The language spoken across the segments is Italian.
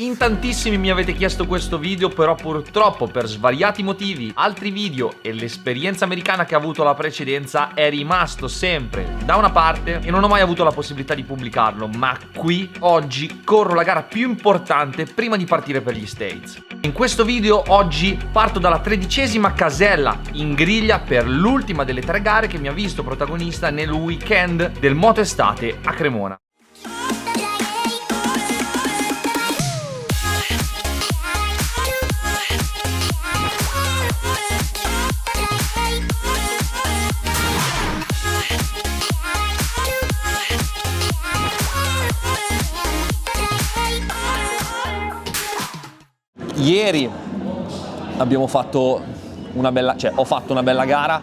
In tantissimi mi avete chiesto questo video, però purtroppo per svariati motivi altri video e l'esperienza americana che ha avuto la precedenza è rimasto sempre da una parte e non ho mai avuto la possibilità di pubblicarlo, ma qui oggi corro la gara più importante prima di partire per gli States. In questo video oggi parto dalla 13ª casella in griglia per l'ultima delle 3 gare che mi ha visto protagonista nel weekend del Moto Estate a Cremona. Ieri abbiamo fatto una bella, ho fatto una bella gara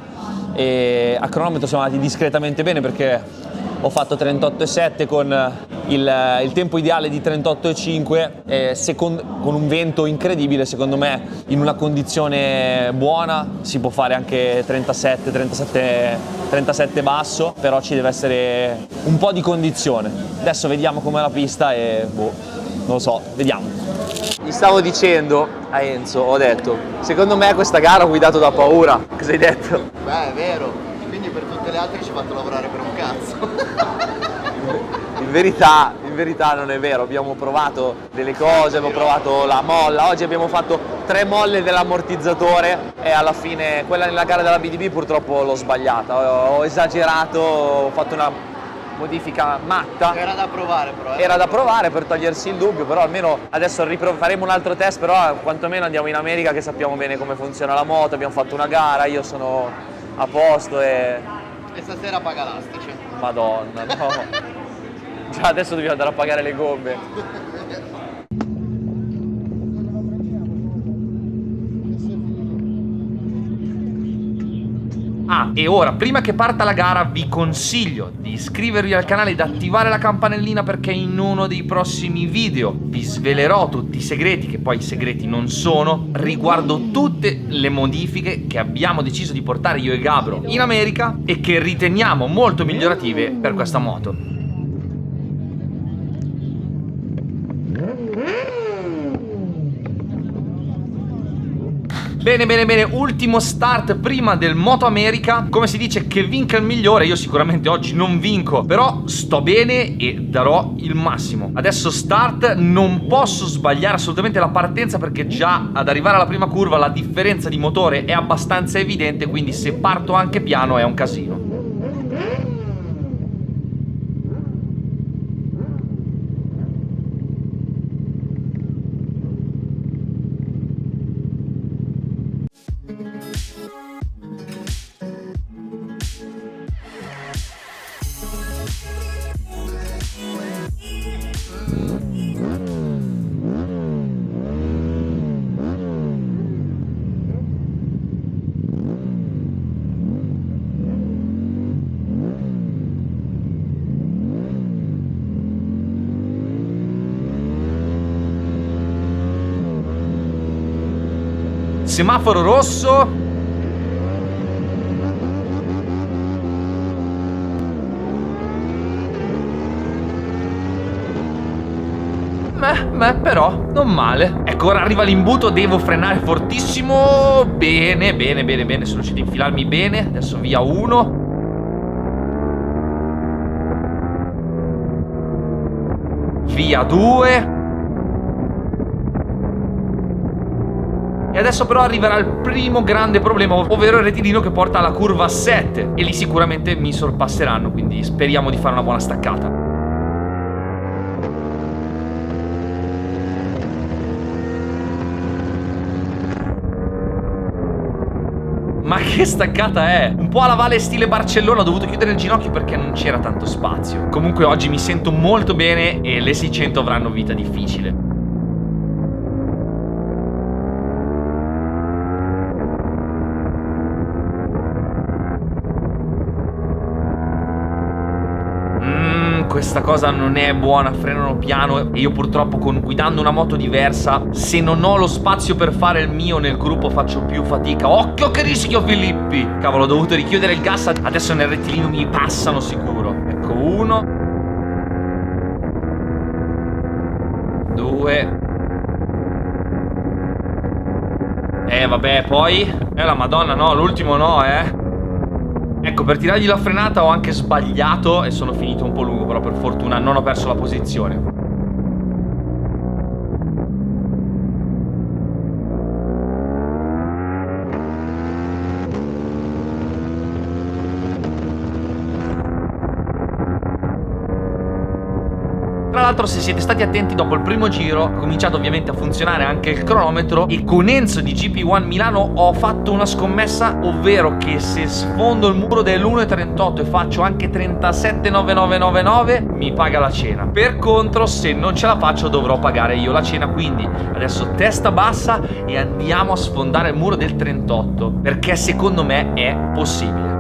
e a cronometro siamo andati discretamente bene perché ho fatto 38,7 con il tempo ideale di 38,5 con un vento incredibile. Secondo me in una condizione buona si può fare anche 37 basso, però ci deve essere un po' di condizione. Adesso vediamo com'è la pista e non lo so, vediamo. Gli stavo dicendo a Enzo, ho detto, secondo me questa gara ho guidato da paura. Cosa hai detto? Beh, è vero, quindi per tutte le altre ci ho fatto lavorare per un cazzo. In verità non è vero, abbiamo provato delle cose, abbiamo provato la molla, oggi abbiamo fatto 3 molle dell'ammortizzatore e alla fine quella nella gara della BDB purtroppo l'ho sbagliata, ho esagerato, ho fatto una modifica matta. Era da provare però. Era da provare per togliersi il dubbio, però almeno adesso faremo un altro test, però quantomeno andiamo in America che sappiamo bene come funziona la moto, abbiamo fatto una gara, io sono a posto e stasera paga l'astice. Madonna, no. Già adesso dobbiamo andare a pagare le gomme. Ah, e ora, prima che parta la gara, vi consiglio di iscrivervi al canale ed attivare la campanellina perché in uno dei prossimi video vi svelerò tutti i segreti, che poi segreti non sono, riguardo tutte le modifiche che abbiamo deciso di portare io e Gabro in America e che riteniamo molto migliorative per questa moto. Bene, ultimo start prima del Moto America. Come si dice, che vinca il migliore. Io sicuramente oggi non vinco, però sto bene e darò il massimo. Adesso start, non posso sbagliare assolutamente la partenza perché già ad arrivare alla prima curva la differenza di motore è abbastanza evidente, quindi se parto anche piano è un casino. Semaforo rosso. Però non male. Ecco, ora arriva l'imbuto, devo frenare fortissimo. Bene, sono riuscito a infilarmi bene. Adesso via 1. Via 2. E adesso però arriverà il primo grande problema, ovvero il rettilineo che porta alla curva 7. E lì sicuramente mi sorpasseranno, quindi speriamo di fare una buona staccata. Ma che staccata è! Un po' alla Valle stile Barcellona, ho dovuto chiudere il ginocchio perché non c'era tanto spazio. Comunque oggi mi sento molto bene e le 600 avranno vita difficile. Questa cosa non è buona, frenano piano e io purtroppo guidando una moto diversa, se non ho lo spazio per fare il mio nel gruppo faccio più fatica. Occhio che rischio, Filippi! Cavolo, ho dovuto richiudere il gas, adesso nel rettilineo mi passano sicuro. Ecco, 1 2 Vabbè, poi la Madonna, no, l'ultimo no, Ecco, per tirargli la frenata ho anche sbagliato e sono finito un po' lungo, però per fortuna non ho perso la posizione. Tra l'altro, se siete stati attenti, dopo il primo giro ha cominciato ovviamente a funzionare anche il cronometro e con Enzo di GP1 Milano ho fatto una scommessa, ovvero che se sfondo il muro dell'1,38 e faccio anche 37,9999 mi paga la cena. Per contro, se non ce la faccio dovrò pagare io la cena, quindi adesso testa bassa e andiamo a sfondare il muro del 38, perché secondo me è possibile.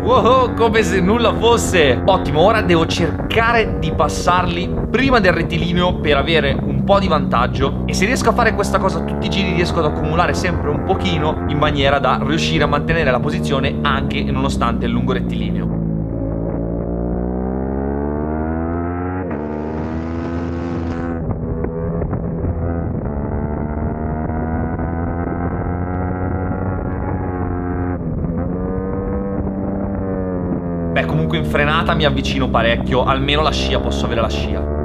Wow, come se nulla fosse. Ottimo, ora devo cercare di passarli prima del rettilineo per avere un po' di vantaggio, e se riesco a fare questa cosa tutti i giri riesco ad accumulare sempre un pochino in maniera da riuscire a mantenere la posizione anche nonostante il lungo rettilineo. Beh, comunque in frenata mi avvicino parecchio, almeno la scia, posso avere la scia.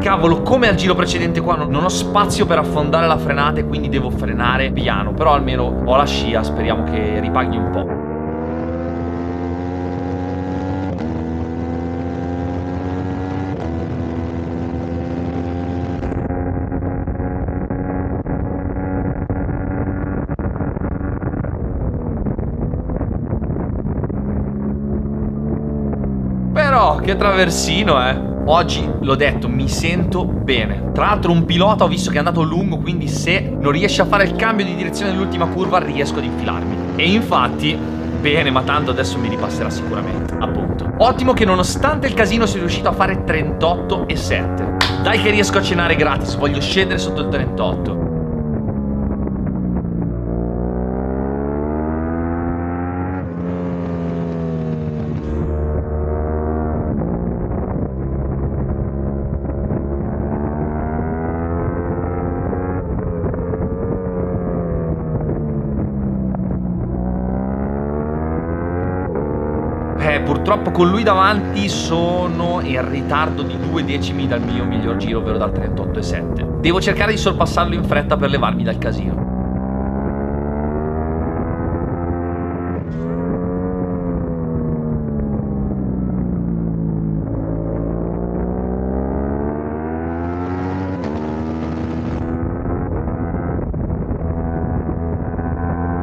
Cavolo, come al giro precedente qua non ho spazio per affondare la frenata e quindi devo frenare piano. Però almeno ho la scia, speriamo che ripaghi un po'. Però che traversino, Oggi, l'ho detto, mi sento bene. Tra l'altro un pilota ho visto che è andato lungo, quindi se non riesce a fare il cambio di direzione nell'ultima curva riesco ad infilarmi. E infatti, bene, ma tanto adesso mi ripasserà sicuramente, appunto. Ottimo che nonostante il casino sia riuscito a fare 38,7. Dai che riesco a cenare gratis, voglio scendere sotto il 38. Purtroppo con lui davanti sono in ritardo di 2 decimi dal mio miglior giro, ovvero dal 38,7. Devo cercare di sorpassarlo in fretta per levarmi dal casino.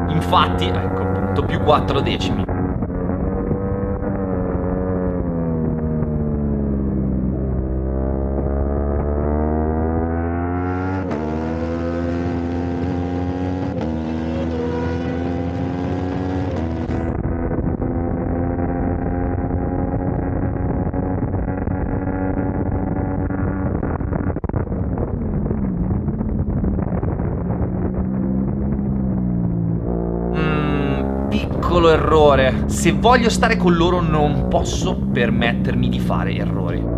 Infatti, ecco appunto, più 4 decimi. cavolo errore. Se voglio stare con loro non posso permettermi di fare errori.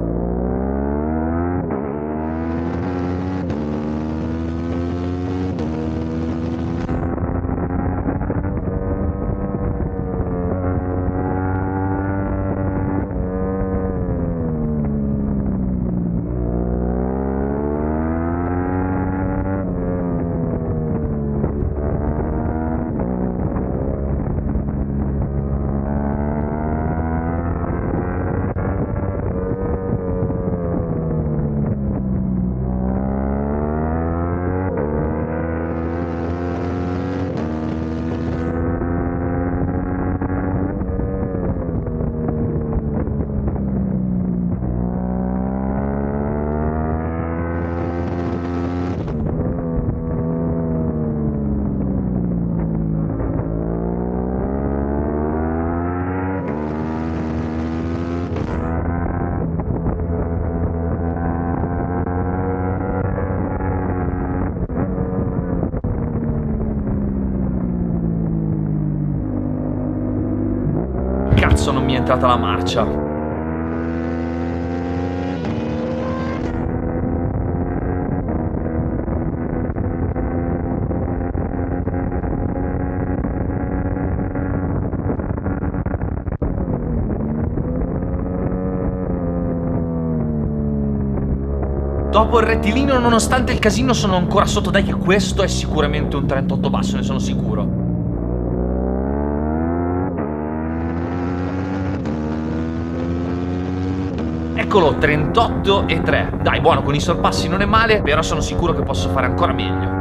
Cazzo, non mi è entrata la marcia. Dopo il rettilineo, nonostante il casino, sono ancora sotto. Dai che questo è sicuramente un 38 basso, ne sono sicuro. Eccolo, 38,3. Dai, buono, con i sorpassi non è male, però sono sicuro che posso fare ancora meglio.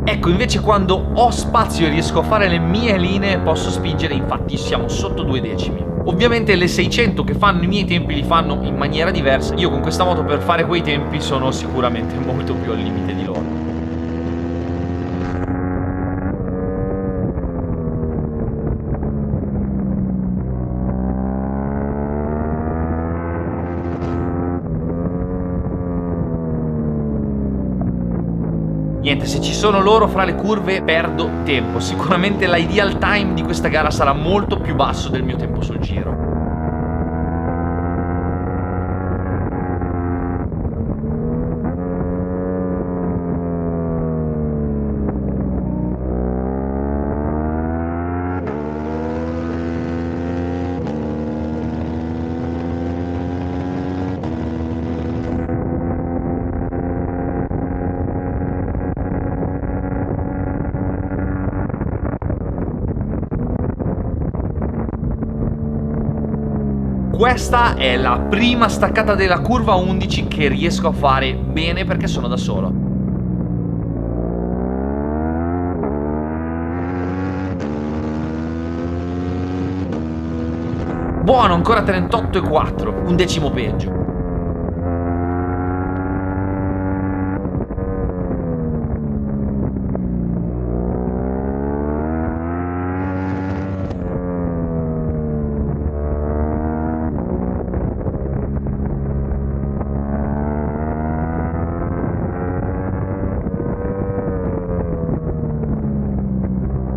Ecco, invece quando ho spazio e riesco a fare le mie linee posso spingere, infatti siamo sotto 2 decimi. Ovviamente le 600 che fanno i miei tempi li fanno in maniera diversa. Io con questa moto per fare quei tempi sono sicuramente molto più al limite di loro. Niente, se ci sono loro fra le curve perdo tempo. Sicuramente l'ideal time di questa gara sarà molto più basso del mio tempo sul giro. Questa è la prima staccata della curva 11 che riesco a fare bene perché sono da solo. Buono, ancora 38,4, un decimo peggio.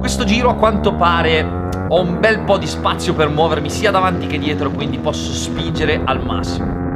Questo giro a quanto pare ho un bel po' di spazio per muovermi sia davanti che dietro, quindi posso spingere al massimo.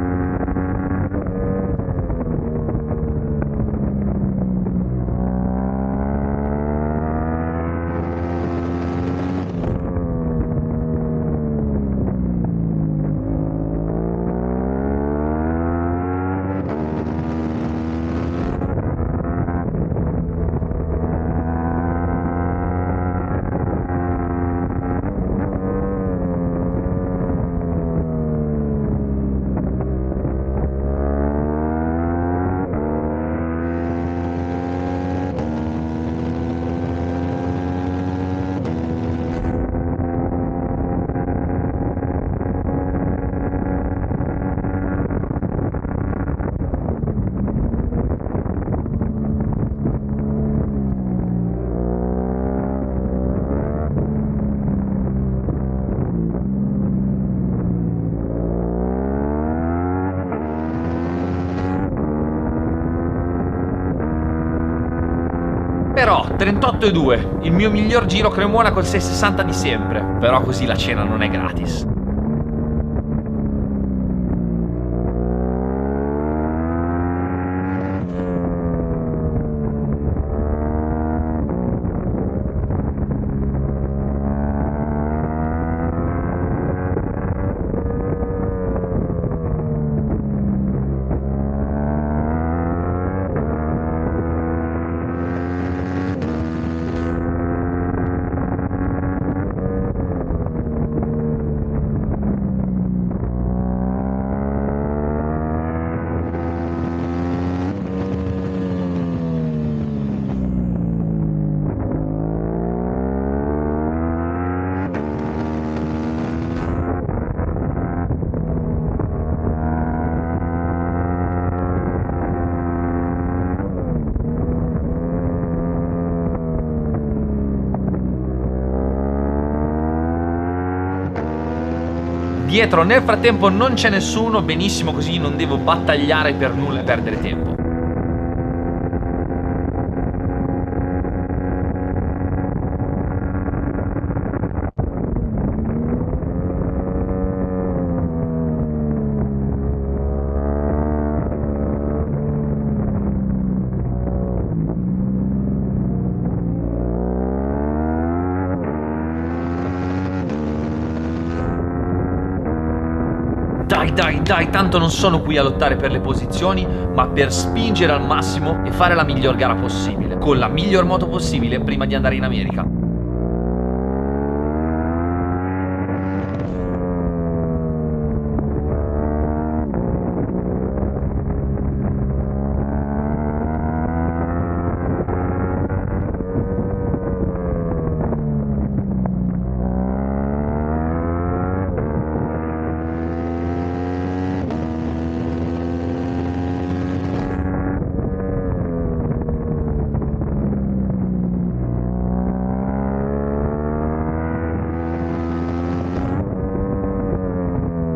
Però 38,2, il mio miglior giro Cremona col 6,60 di sempre. Però così la cena non è gratis. Dietro nel frattempo non c'è nessuno, benissimo così, non devo battagliare per nulla e perdere tempo. Dai, tanto non sono qui a lottare per le posizioni, ma per spingere al massimo e fare la miglior gara possibile, con la miglior moto possibile prima di andare in America.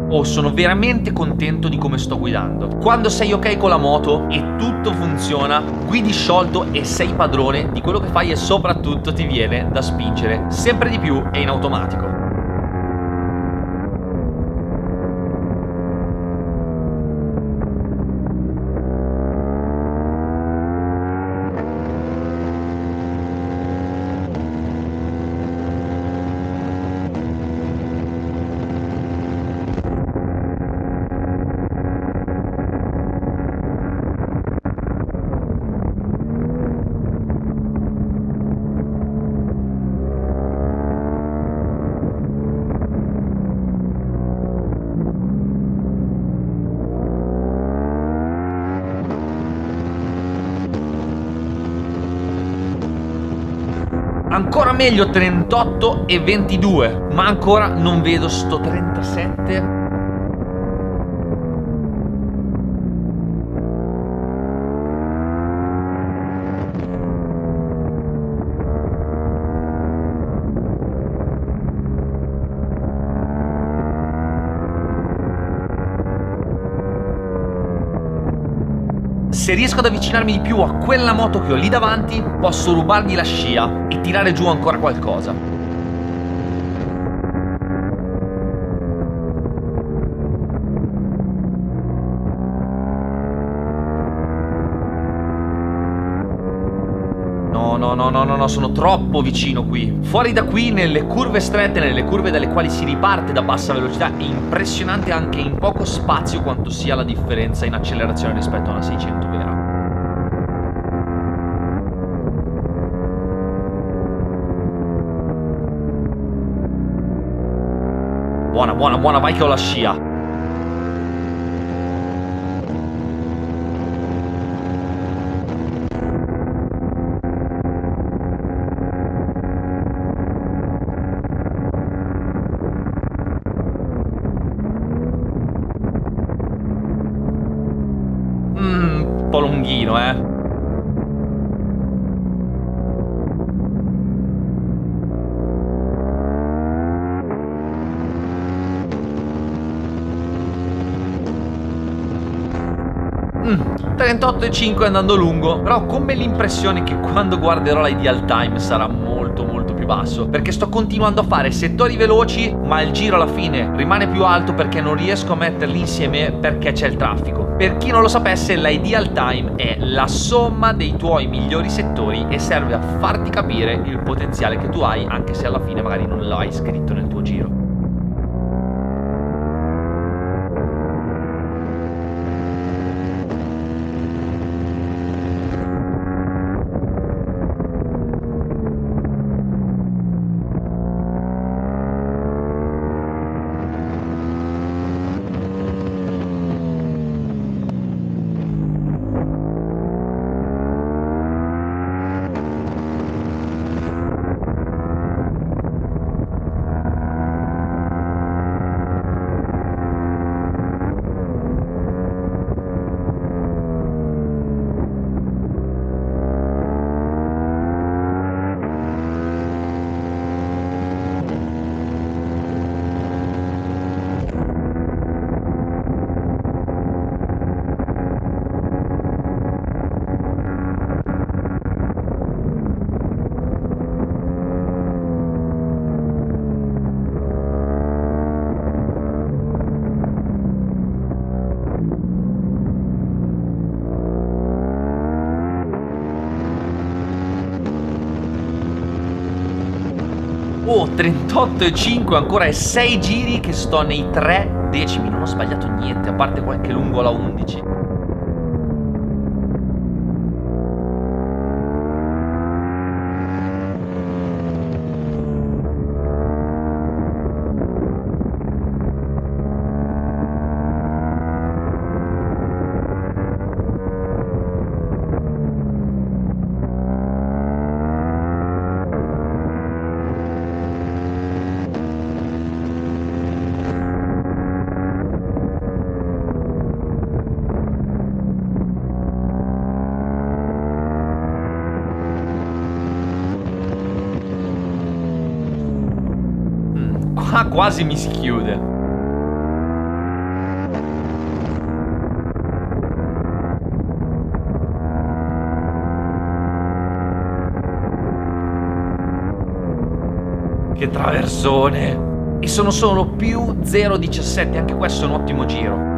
Oh, sono veramente contento di come sto guidando. Quando sei ok con la moto e tutto funziona, guidi sciolto e sei padrone di quello che fai e soprattutto ti viene da spingere sempre di più e in automatico. Ancora meglio 38 e 22, ma ancora non vedo sto 37. Se riesco ad avvicinarmi di più a quella moto che ho lì davanti, posso rubargli la scia e tirare giù ancora qualcosa. No, sono troppo vicino qui. Fuori da qui, nelle curve strette, nelle curve dalle quali si riparte da bassa velocità, è impressionante anche in poco spazio quanto sia la differenza in accelerazione rispetto a una 600 vera. Buona, vai che ho la scia. Un po' lunghino, 38,5 andando lungo, però ho come l'impressione che quando guarderò l'ideal time sarà molto più basso, perché sto continuando a fare settori veloci, ma il giro alla fine rimane più alto perché non riesco a metterli insieme perché c'è il traffico. Per chi non lo sapesse, l'ideal time è la somma dei tuoi migliori settori e serve a farti capire il potenziale che tu hai, anche se alla fine magari non l'hai scritto nel tuo giro. Oh, 38,5 ancora e 6 giri che sto nei 3 decimi. Non ho sbagliato niente, a parte qualche lungo alla 11. Qua quasi mi si chiude. Che traversone! E sono solo più 0,17, anche questo è un ottimo giro.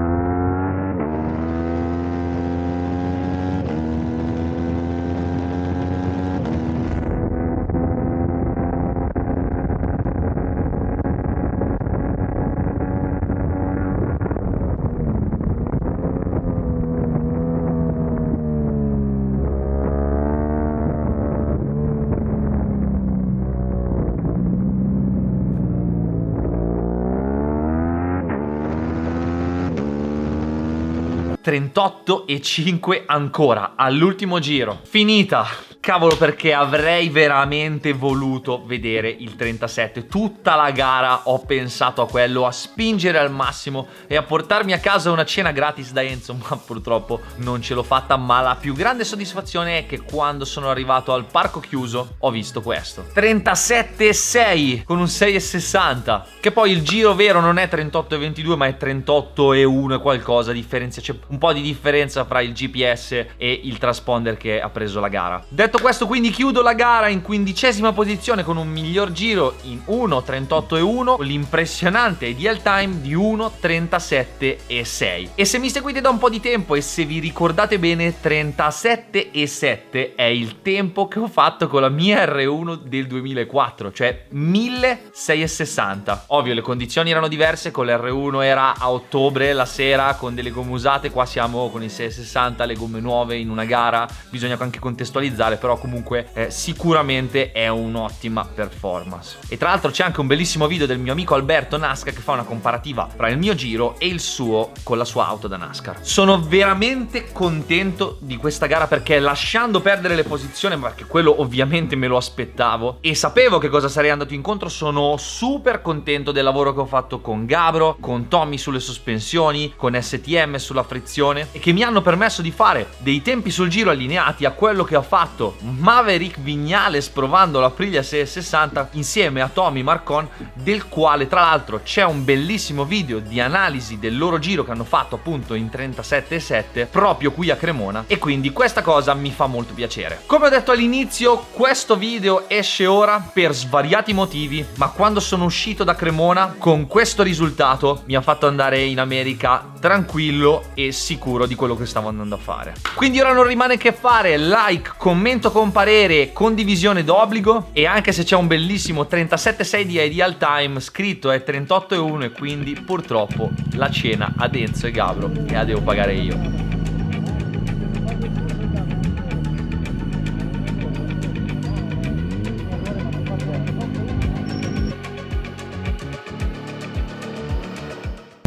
(38,5 ancora all'ultimo giro). Finita. Cavolo, perché avrei veramente voluto vedere il 37. Tutta la gara ho pensato a quello, a spingere al massimo e a portarmi a casa una cena gratis da Enzo, ma purtroppo non ce l'ho fatta. Ma la più grande soddisfazione è che quando sono arrivato al parco chiuso ho visto questo: 37,6 con un 6,60, che poi il giro vero non è 38,22 ma è 38,1 e qualcosa. Differenza, c'è un po' di differenza fra il GPS e il transponder che ha preso la gara. Detto questo, quindi chiudo la gara in 15ª posizione con un miglior giro in 1,38,1, con l'impressionante ideal time di 1,37,6. E se mi seguite da un po' di tempo e se vi ricordate bene, 37,7 è il tempo che ho fatto con la mia R1 del 2004, cioè 1660. Ovvio, le condizioni erano diverse, con l'R1 era a ottobre la sera con delle gomme usate, qua siamo con il 660, le gomme nuove in una gara, bisogna anche contestualizzare, però comunque sicuramente è un'ottima performance. E tra l'altro c'è anche un bellissimo video del mio amico Alberto Nasca che fa una comparativa tra il mio giro e il suo con la sua auto da NASCAR. Sono veramente contento di questa gara, perché lasciando perdere le posizioni, perché quello ovviamente me lo aspettavo e sapevo che cosa sarei andato incontro, sono super contento del lavoro che ho fatto con Gabro, con Tommy sulle sospensioni, con STM sulla frizione, e che mi hanno permesso di fare dei tempi sul giro allineati a quello che ho fatto foto Maverick Viñales provando l'Aprilia 660 insieme a Tommy Marcon, del quale tra l'altro c'è un bellissimo video di analisi del loro giro che hanno fatto appunto in 37,7 proprio qui a Cremona, e quindi questa cosa mi fa molto piacere. Come ho detto all'inizio, questo video esce ora per svariati motivi, ma quando sono uscito da Cremona con questo risultato mi ha fatto andare in America tranquillo e sicuro di quello che stavo andando a fare. Quindi ora non rimane che fare like, commento con parere, condivisione d'obbligo, e anche se c'è un bellissimo 37,6 di ideal time, scritto è 38,1, e quindi purtroppo la cena ad Enzo e Gabro e la devo pagare io.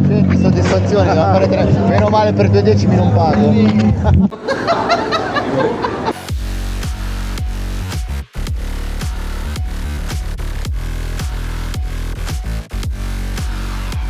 Senti, soddisfazione, devo fare 3. Meno male, per 2 decimi non pago.